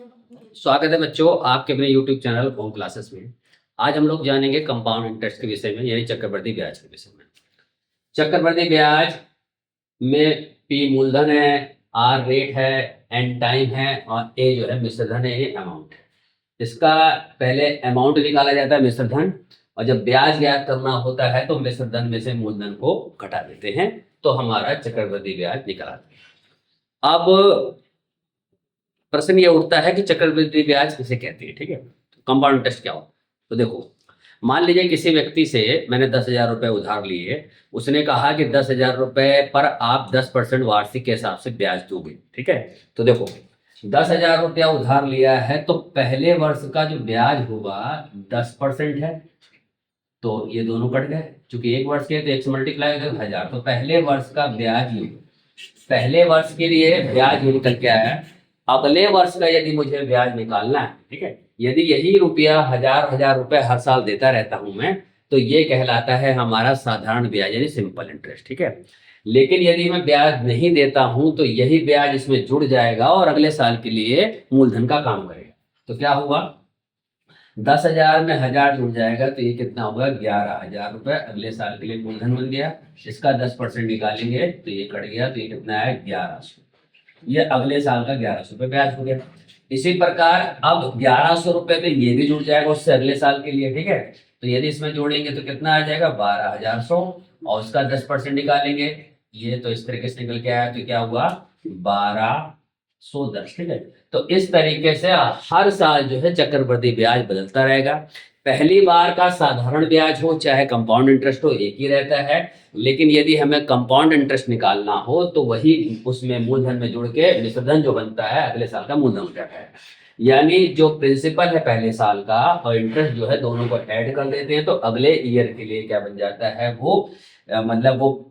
स्वागत है बच्चों आपके अपने YouTube चैनल होम क्लासेस में। आज हम लोग जानेंगे कंपाउंड इंटरेस्ट के विषय में, यानी चक्रवृद्धि ब्याज के विषय में। चक्रवृद्धि ब्याज में P मूलधन है, R रेट है, N टाइम है और A जो है मिश्र धन है, ये अमाउंट है। इसका पहले अमाउंट निकाला जाता है मिश्र धन, और जब ब्याज ज्ञात करना होता है तो मिश्र धन में से मूलधन को घटा देते हैं, तो हमारा चक्रवृद्धि ब्याज निकला। अब प्रश्न ये उठता है कि चक्रवृद्धि ब्याज किसे कहते हैं। ठीक है, कंपाउंड इंटरेस्ट क्या हो। तो देखो, मान लीजिए किसी व्यक्ति से मैंने 10,000 रुपए उधार लिए, उसने कहा कि 10,000 रुपए पर आप 10% वार्षिक के हिसाब से ब्याज दोगे। ठीक है, तो देखो 10,000 रुपया उधार लिया है तो पहले वर्ष का जो ब्याज होगा 10% है, तो ये दोनों कट गए। चूंकि एक वर्ष के तो 1 से मल्टीप्लाई हो गया 1000, तो पहले वर्ष का ब्याज पहले वर्ष के लिए ब्याज निकल के आया। अगले वर्ष का यदि मुझे ब्याज निकालना है, ठीक है, यदि यही रुपया हजार रुपए हर साल देता रहता हूं मैं, तो ये कहलाता है हमारा साधारण ब्याज यानी सिंपल इंटरेस्ट। ठीक है, लेकिन यदि मैं ब्याज नहीं देता हूं तो यही ब्याज इसमें जुड़ जाएगा और अगले साल के लिए मूलधन का काम करेगा। तो क्या हुआ, 10,000 में 1000 जुड़ जाएगा तो ये कितना होगा 11,000 रुपए अगले साल के लिए मूलधन बन गया। इसका 10% निकालेंगे तो ये कट गया, तो ये कितना है 1100। ये अगले साल का 1100 रुपये ब्याज हो गया। इसी प्रकार अब 1100 रुपये में ये भी जुड़ जाएगा उससे अगले साल के लिए। ठीक है, तो यदि इसमें जोड़ेंगे तो कितना आ जाएगा 12,100 और उसका 10% निकालेंगे, ये तो इस तरीके से निकल के आया, तो क्या हुआ 1210। ठीक है, तो इस तरीके से हर साल जो है चक्रवृद्धि ब्याज बदलता रहेगा। पहली बार का साधारण ब्याज हो चाहे कंपाउंड इंटरेस्ट हो, एक ही रहता है, लेकिन यदि हमें कंपाउंड इंटरेस्ट निकालना हो तो वही उसमें मूलधन में जुड़ के मिश्रधन जो बनता है अगले साल का मूलधन हो जाता है। यानी जो प्रिंसिपल है पहले साल का और इंटरेस्ट जो है दोनों को ऐड कर देते हैं, तो अगले ईयर के लिए क्या बन जाता है वो मतलब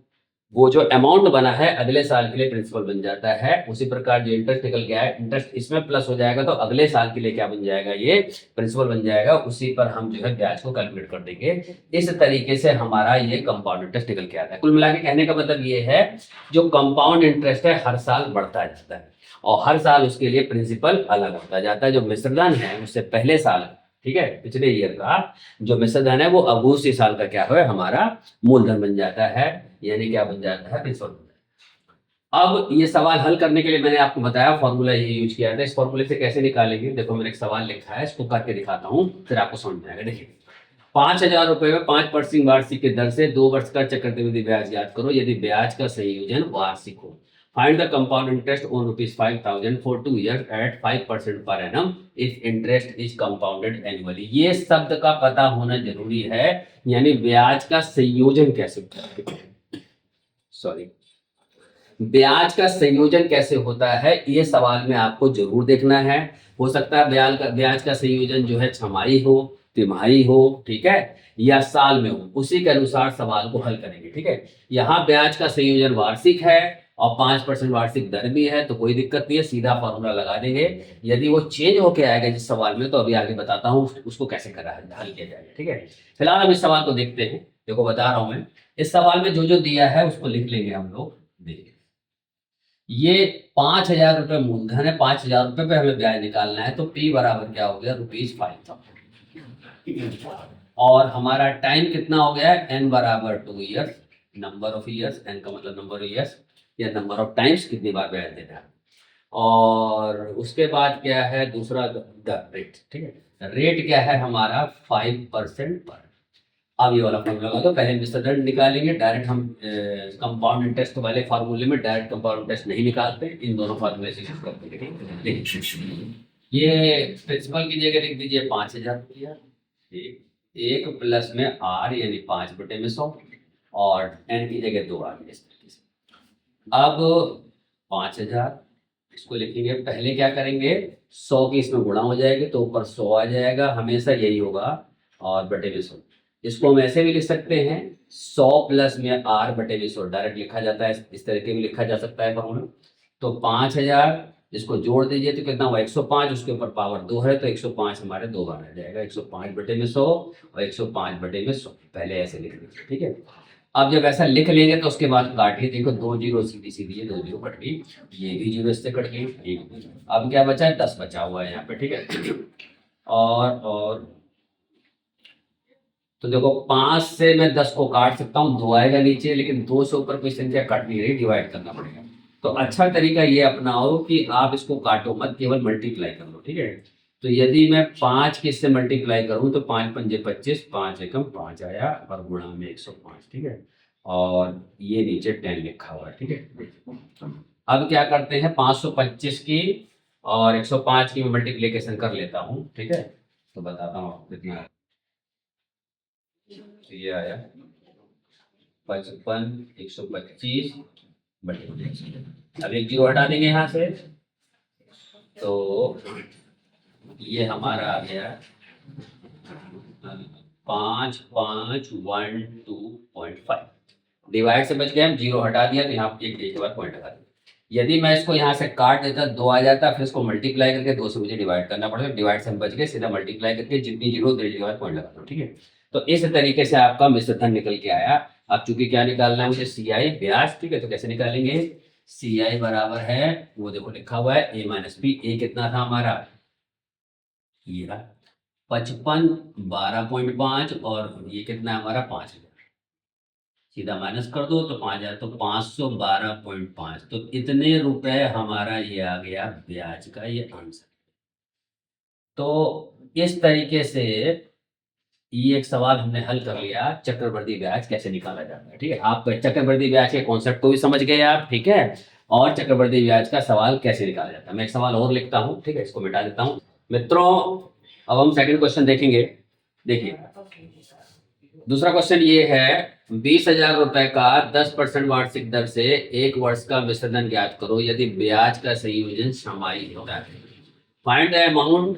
वो जो अमाउंट बना है अगले साल के लिए प्रिंसिपल बन जाता है। उसी प्रकार जो इंटरेस्ट निकल गया है, इंटरेस्ट इसमें प्लस हो जाएगा तो अगले साल के लिए क्या बन जाएगा, ये प्रिंसिपल बन जाएगा। उसी पर हम जो है ब्याज को कैलकुलेट कर देंगे। इस तरीके से हमारा ये कंपाउंड इंटरेस्ट निकल के आता है। कुल मिला के कहने का मतलब ये है, जो कंपाउंड इंटरेस्ट है हर साल बढ़ता जाता है और हर साल उसके लिए प्रिंसिपल अलग होता जाता है। जो मिश्रधन है उससे पहले साल, ठीक है, पिछले ईयर का जो मिश्रधन है वो अब उसी साल का क्या है हमारा मूलधन बन जाता है, यानी क्या बन जाता है प्रिंसिपल बन जाता है। अब ये सवाल हल करने के लिए मैंने आपको बताया फॉर्मूला ये यूज किया था। इस फॉर्मूले से कैसे निकालेंगे, देखो मैंने एक सवाल लिखा है, इसको करके दिखाता हूँ फिर आपको समझ में आएगा। देखिए 5,000 रुपए में 5% वार्षिक की दर से 2 वर्ष का चक्रवृद्धि ब्याज याद करो यदि ब्याज का संयोजन वार्षिक हो। Find the compound interest on rupees 5,000 for 2 years at 5% per annum if interest is compounded annually। ये शब्द का पता होना जरूरी है, यानी ब्याज का संयोजन कैसे होता है, सॉरी ब्याज का संयोजन कैसे होता है, ये सवाल में आपको जरूर देखना है। हो सकता है ब्याज का संयोजन जो है छमाही हो, तिमाही हो, ठीक है, या साल में हो, उसी के अनुसार सवाल को हल करेंगे। ठीक है, यहाँ ब्याज का संयोजन वार्षिक है और 5% वार्षिक दर भी है, तो कोई दिक्कत नहीं है, सीधा फॉर्मूला लगा देंगे। यदि वो चेंज होके आएगा जिस सवाल में, तो अभी आगे बताता हूँ उसको कैसे करा हल किया जाएगा। ठीक है, फिलहाल हम इस सवाल को देखते हैं। देखो बता रहा हूं मैं, इस सवाल में जो जो दिया है उसको लिख लेंगे हम लोग। देखिए ये 5,000 रुपये मूलधन है, 5,000 रुपये पे हमें ब्याज निकालना है, तो P बराबर क्या हो गया ₹5,000 और हमारा टाइम कितना हो गया है N बराबर 2 years, number of years, N का मतलब नंबर ऑफ ईयर्स या नंबर ऑफ टाइम्स कितनी बार ब्याज देना है। और उसके बाद क्या है दूसरा रेट। ठीक है, रेट क्या है हमारा 5% पर। अब ये वाला फॉर्मूला लगा दो, पहले मिश्रधन निकालेंगे डायरेक्ट। हम कंपाउंड इंटरेस्ट वाले फार्मूले में डायरेक्ट कंपाउंड इंटरेस्ट नहीं निकालते, इन दोनों फार्मूले से यूज करते हैं। ये प्रिंसिपल की जगह लिख दीजिए 5,000 रुपया, एक प्लस में R यानी 5/100 और N की जगह 2 आ गया। अब 5,000 इसको लिखेंगे, पहले क्या करेंगे 100 की इसमें गुणा हो जाएगी तो ऊपर 100 आ जाएगा, हमेशा यही होगा, और बटे में 100। इसको हम ऐसे भी लिख सकते हैं 100 प्लस में R बटे में 100 डायरेक्ट लिखा जाता है, इस तरीके में लिखा जा सकता है फॉर्मूला। तो 5,000 इसको जोड़ दीजिए तो कितना हुआ 105, उसके ऊपर पावर 2 है तो 105 हमारे 2 बार आ जाएगा, 105 बटे में 100 और 105 बटे में 100, पहले ऐसे लिख लीजिए। ठीक है, अब जब ऐसा लिख लेंगे तो उसके बाद काटिए, देखो 2 जीरो सीधी सीधी है, 2 जीरो कट गई, ये भी जीरो इससे कट गई, एक। अब क्या बचा है, 10 बचा हुआ है यहाँ पे, ठीक है। और तो देखो 5 से मैं 10 को काट सकता हूँ, 2 आएगा नीचे, लेकिन 2 से ऊपर कोई संख्या कट नहीं रही, डिवाइड करना पड़ेगा। तो अच्छा तरीका ये अपनाओ कि आप इसको काटो मत, केवल मल्टीप्लाई कर लो, ठीक है। तो यदि मैं 5 की इससे मल्टीप्लाई करूँ तो 5 पंजे 25, 5 एकम 5 आया, और गुणा में 105, ठीक है। और ये नीचे 10 लिखा हुआ है, ठीक है। अब क्या करते हैं, 525 की और 105 की मैं मल्टीप्लीकेशन कर लेता हूँ, ठीक है। तो बताता हूँ आपको कितना, तो ये आया 55, 125 मल्टीप्लीकेशन। अब एक जीरो हटा देंगे यहाँ से, तो ये हमारा आ गया 5,5,1,2.5। डिवाइड से बच गए, हम जीरो हटा दिया तो यहाँ एक के बाद पॉइंट लगा दिया। यदि मैं इसको यहाँ से काट देता 2 आ जाता, फिर इसको मल्टीप्लाई करके 2 से मुझे डिवाइड करना पड़ेगा, डिवाइड से हम बच गए, सीधा मल्टीप्लाई करके जितनी जीरो उतनी के बाद पॉइंट लगा दो, ठीक है। तो इस तरीके से आपका मिश्र धन निकल के आया। अब चूंकि क्या निकालना है मुझे, सी आई ब्याज, ठीक है। तो कैसे निकालेंगे, सी आई बराबर है, वो देखो लिखा हुआ है ए माइनस पी। ए कितना था हमारा, ये रहा 55, 12.5, और ये कितना है हमारा 5,000। सीधा माइनस कर दो तो 5,000, तो 512.5। तो इतने रुपए हमारा ये आ गया ब्याज का ये आंसर। तो इस तरीके से ये एक सवाल हमने हल कर लिया, चक्रवृद्धि ब्याज कैसे निकाला जाता है, ठीक है। आप चक्रवृद्धि ब्याज के कॉन्सेप्ट को भी समझ गए आप, ठीक है। और चक्रवृद्धि ब्याज का सवाल कैसे निकाला जाता है, मैं एक सवाल और लिखता हूँ, ठीक है, इसको मिटा देता हूँ मित्रों। अब हम सेकंड क्वेश्चन देखेंगे। देखिए दूसरा क्वेश्चन ये है, 20,000 रुपए का 10% वार्षिक दर से 1 वर्ष का मिश्र धन ज्ञात करो यदि ब्याज का संयोजन छमाही होता है। Find the amount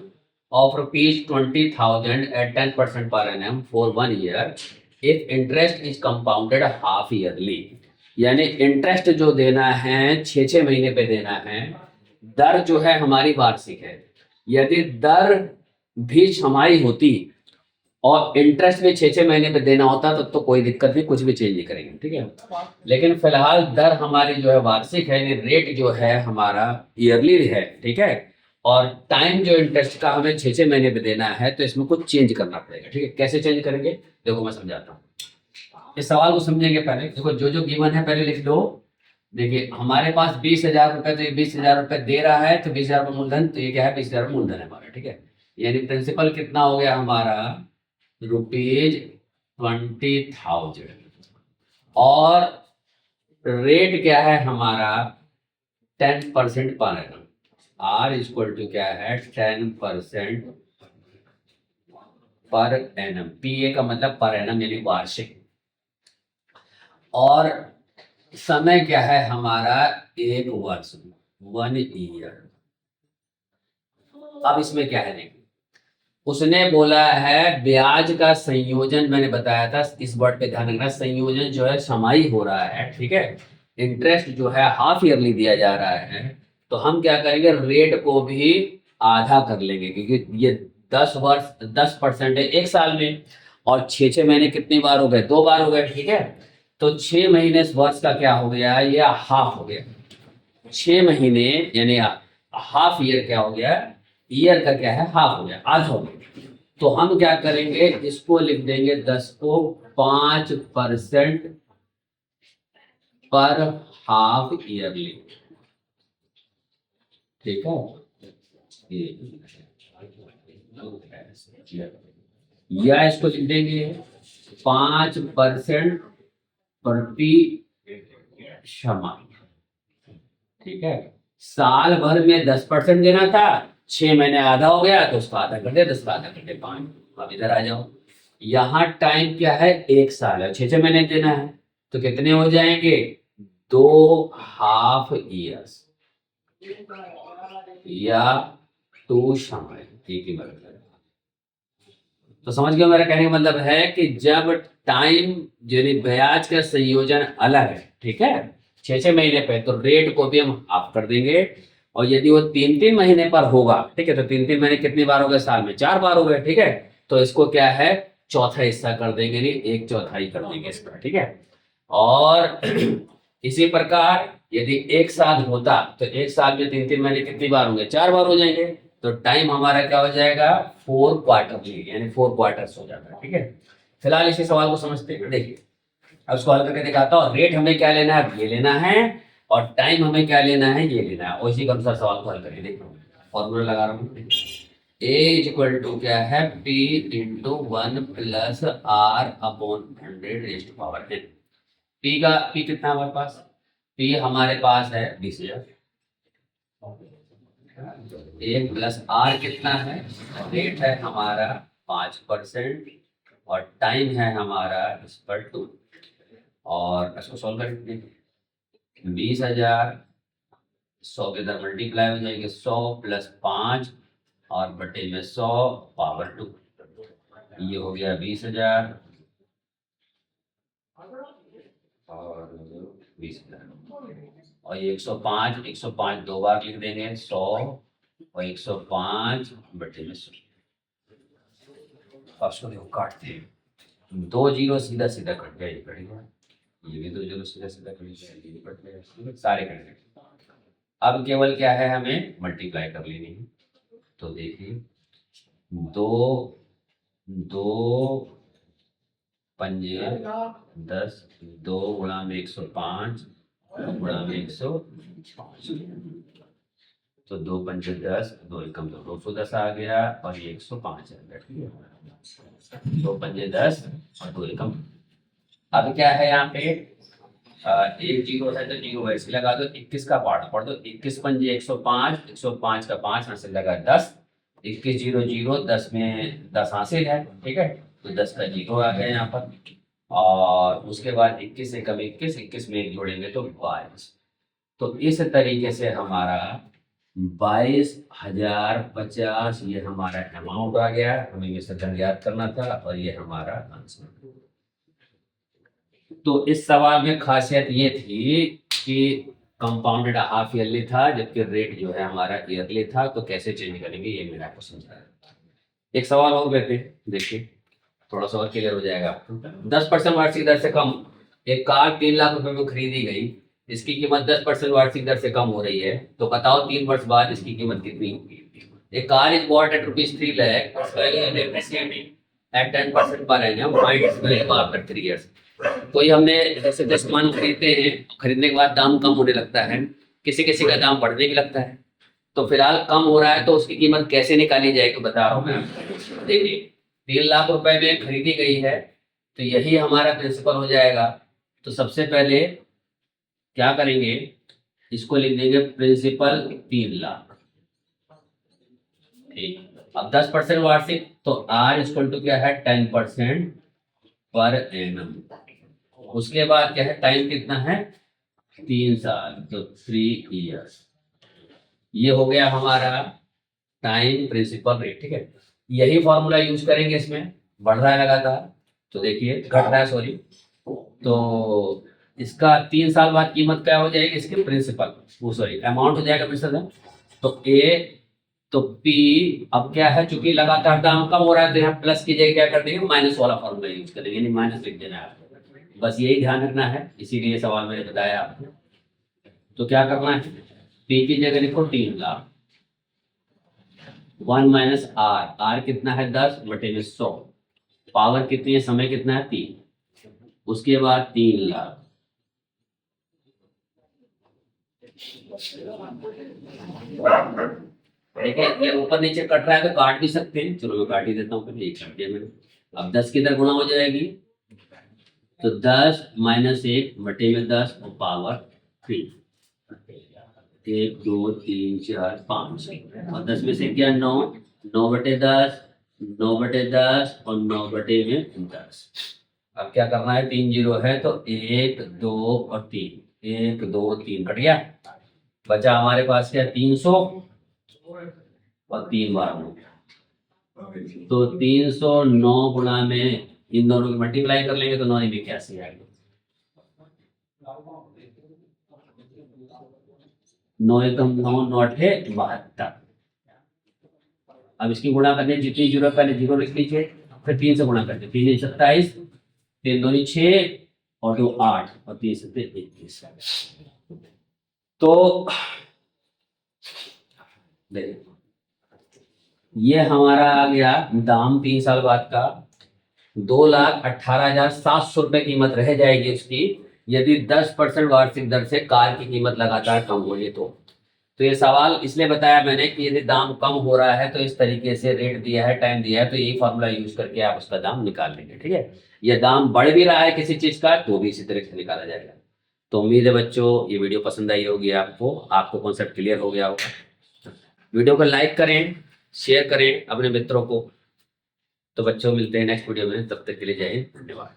of rupees 20,000 at 10% per annum for 1 year if interest is compounded half yearly। यानी इंटरेस्ट जो देना है 6 महीने पे देना है, दर जो है हमारी वार्षिक है। यदि दर भी छमाही होती और इंटरेस्ट भी 6 महीने पे देना होता तो कोई दिक्कत नहीं, कुछ भी चेंज नहीं करेंगे, ठीक है। लेकिन फिलहाल दर हमारी जो है वार्षिक है, यानी रेट जो है हमारा ईयरली है, ठीक है। और टाइम जो इंटरेस्ट का हमें 6 महीने पे देना है, तो इसमें कुछ चेंज करना पड़ेगा, ठीक है। कैसे चेंज करेंगे, देखो मैं समझाता हूँ। इस सवाल को समझेंगे पहले, देखो जो जो गिवन है पहले लिख दो। देखिए हमारे पास 20,000 रुपए, तो ये 20,000 रुपए दे रहा है, तो 20,000 रुपये मूलधन, तो ये क्या है 20,000 मूलधन है हमारा, ठीक है। यानी प्रिंसिपल कितना हो गया हमारा, ₹20,000, और रेट क्या है हमारा 10% per annum. Are equal to क्या है 10% पर एनम। पीए का मतलब पर एनम यानी वार्षिक। और समय क्या है हमारा 1 वर्ष, 1 ईयर। अब इसमें क्या है देखिए, उसने बोला है ब्याज का संयोजन, मैंने बताया था इस वर्ड पे ध्यान रखना, संयोजन जो है छमाही हो रहा है, ठीक है। इंटरेस्ट जो है हाफ ईयरली दिया जा रहा है, तो हम क्या करेंगे, रेट को भी आधा कर लेंगे, क्योंकि ये 10% है 1 साल में, और 6 महीने कितनी बार हो गए, 2 बार हो गए, ठीक है। तो 6 महीने इस वर्ष का क्या हो गया, ये हाफ हो गया। 6 महीने यानी हाफ ईयर क्या हो गया, ईयर का क्या है हाफ हो गया, आधा हो गया। तो हम क्या करेंगे, इसको लिख देंगे 10 को 5% पर हाफ ईयरली, ठीक है। या इसको लिख देंगे 5% प्रति छमाही, ठीक है। साल भर में 10% देना था, 6 महीने आधा हो गया, तो उसका आधा कर दे, 10 का आधा कर दे 5। अब इधर आ जाओ, यहाँ टाइम क्या है 1 साल है, 6 महीने देना है, तो कितने हो जाएंगे 2 हाफ ईयर्स या 2 छमाही, ठीक ही मतलब। तो समझ गए मेरा कहने का मतलब है कि जब टाइम यानी ब्याज का संयोजन अलग है, ठीक है, 6 महीने पे, तो रेट को भी हम हाफ कर देंगे। और यदि वो 3 महीने पर होगा, ठीक है, तो 3 महीने कितनी बार हो गए, साल में 4 बार हो गए, ठीक है। तो इसको क्या है चौथा हिस्सा कर देंगे, नहीं 1/4 कर देंगे इसका, ठीक है। और इसी प्रकार यदि एक साल होता तो एक साल में 3 3 महीने कितनी बार होंगे, 4 बार हो जाएंगे। तो टाइम हमारा क्या हो जाएगा, 4 क्वार्टरली, यानी 4 क्वार्टर्स हो जाता है। ठीक है, फिलहाल इसी सवाल को समझते हैं। देखिए अब सॉल्व करके दिखाता हूँ। रेट हमें क्या लेना है, ये लेना है, और टाइम हमें क्या लेना है, ये लेना है, और इसी के अनुसार सवाल को हल करेंगे। देखो फॉर्मूला लगा रहा हूँ, ए इज इक्वल टू क्या है, पी इंटू 1 + R/100 पी का पी कितना है हमारे पास, पी हमारे पास है 20,000। 1 + R कितना है, रेट है हमारा 5% और टाइम है हमारा इस पर 2। और इसको सॉल्व करेंगे, 20,000 100 के इधर मल्टीप्लाई हो जाएंगे, 100 + 5 और बटे में 100 पावर 2, ये हो गया 20,000 और 20,000। और ये 105 105 2 बार लिख देंगे, 100 और 105 बटे में 100। अब देखो काटते हैं, 2 जीरो सीधा सीधा कट गया, ये कट गया, ये भी 2 जीरो सीधा सीधा कट गया, ये भी कट गया, सारे कट गए। अब केवल क्या है, हमें मल्टीप्लाई कर लेनी है। तो देखिए 2 2 पंजे 10, 2 गुणा में 105 गुणा में 105, तो 2 पंजे 10, 2 एकम 210 आ गया, और ये 105 है। 2 पंजे 10 और 2 एकम। अब क्या है यहाँ पे, एक जीरो है तो जीरो वैसे लगा दो, 21 का पार्ट पढ़ दो, 21 पंजे 105, 105 का 5 हासिल लगा 10, 21 जीरो जीरो, 10 में 10 हासिल है। ठीक है, तो 10 का जीरो आ गया यहाँ पर, और उसके बाद 21 एकम 21, 21 में 1 जोड़ेंगे तो 22। तो इस तरीके से हमारा 22,050 ये हमारा अमाउंट आ गया। हमें ये सदन याद करना था, और ये हमारा आंसर। तो इस सवाल में खासियत ये थी कि कंपाउंडेड हाफ ईयरली था, जबकि रेट जो है हमारा ईयरली था। तो कैसे चेंज करेंगे, ये मेरा क्वेश्चन था। एक सवाल और लेते हैं, देखिए थोड़ा सा और क्लियर हो जाएगा। 10% वार्षिक दर से कम एक कार 3 लाख रुपए में खरीदी गई, इसकी कीमत 10% वार्षिक दर से कम हो रही है, तो बताओ 3 वर्ष बाद इसकी कीमत कितनी होगी। एक car is bought at ₹3 lakh at 10% पर annum after 3 years। कोई हमने जैसे 10 सामान खरीदते हैं, खरीदने के बाद दाम कम होने लगता है, किसी किसी का दाम बढ़ने भी लगता है। तो फिलहाल कम हो रहा है, तो उसकी कीमत कैसे निकाली जाएगी बता रहा हूँ मैं। देखिए 3 लाख रुपए में खरीदी गई है, तो यही हमारा प्रिंसिपल हो जाएगा। तो सबसे पहले क्या करेंगे, इसको लिख देंगे प्रिंसिपल 3 लाख। ठीक, अब 10% वार्षिक, तो R इक्वल टू क्या है, 10% पर एनम। उसके बाद क्या है, टाइम कितना है, 3 साल, तो 3 years। ये हो गया हमारा टाइम प्रिंसिपल रेट। ठीक है, यही फॉर्मूला यूज करेंगे, इसमें बढ़ रहा है लगातार, तो देखिए घट रहा है, सॉरी। तो इसका 3 साल बाद कीमत क्या हो जाएगी, इसके प्रिंसिपल, वो सॉरी अमाउंट हो जाएगा प्रिंसिपल। तो ए, तो पी, अब क्या है, चूंकि लगातार दाम कम हो रहा है, तो यहाँ प्लस की जगह क्या कर देंगे, माइनस वाला फॉर्मूला यूज करेंगे, यानी माइनस लिख देना है आपको। बस यही ध्यान रखना है, इसीलिए सवाल मैंने बताया आपको। तो क्या करना है, पी की जगह लिखो 3 लाख, 1 - R, R कितना है 10 बटे में 100, पावर कितनी है, समय कितना है 3, उसके बाद 3 लाख। देखिए ये ऊपर नीचे कट रहा है, तो काट भी सकते हैं, चलो मैं काट ही देता हूँ, पहले 1 काट दिया मैंने। अब 10 किधर गुणा हो जाएगी, तो 10 - 1 बटे में 10 और पावर 3, 1 2 3 4 5, और 10 में से क्या 9, 9 बटे 10, 9 बटे 10 और 9 बटे में 10। अब क्या करना है, 3 जीरो है, तो 1 2 और 3, 1 2 3 कट गया, बचा हमारे पास क्या 300 और 3 बार 9, तो 309 गुणा में इन दोनों की मल्टीप्लाई कर लेंगे, तो 9 में 81 आएगा। 9 एकम 9, 9 अठे 72। अब इसकी गुणा करने जितनी जरूरत, पहले जीरो लिख लीजिए, फिर 3 से गुणा कर दीजिए, 3 27, 3 दूनी 6 और 2 8 और 3 7 21। तो देखिए ये हमारा आ गया दाम 3 साल बाद का 2,18,700 रुपये कीमत रह जाएगी उसकी, यदि 10% वार्षिक दर से कार की कीमत लगातार कम हो तो ये सवाल इसलिए बताया मैंने कि यदि दाम कम हो रहा है तो इस तरीके से रेट दिया है, टाइम दिया है, तो यही फॉर्मूला यूज करके आप उसका दाम निकाल लेंगे। ठीक है, ये दाम बढ़ भी रहा है किसी चीज का तो भी इसी तरह से निकाला जाएगा। तो उम्मीद है बच्चों ये वीडियो पसंद आई होगी, आपको कॉन्सेप्ट क्लियर हो गया होगा। वीडियो को लाइक करें, शेयर करें अपने मित्रों को। तो बच्चों मिलते हैं नेक्स्ट वीडियो में, तब तक के लिए जय हिंद, धन्यवाद।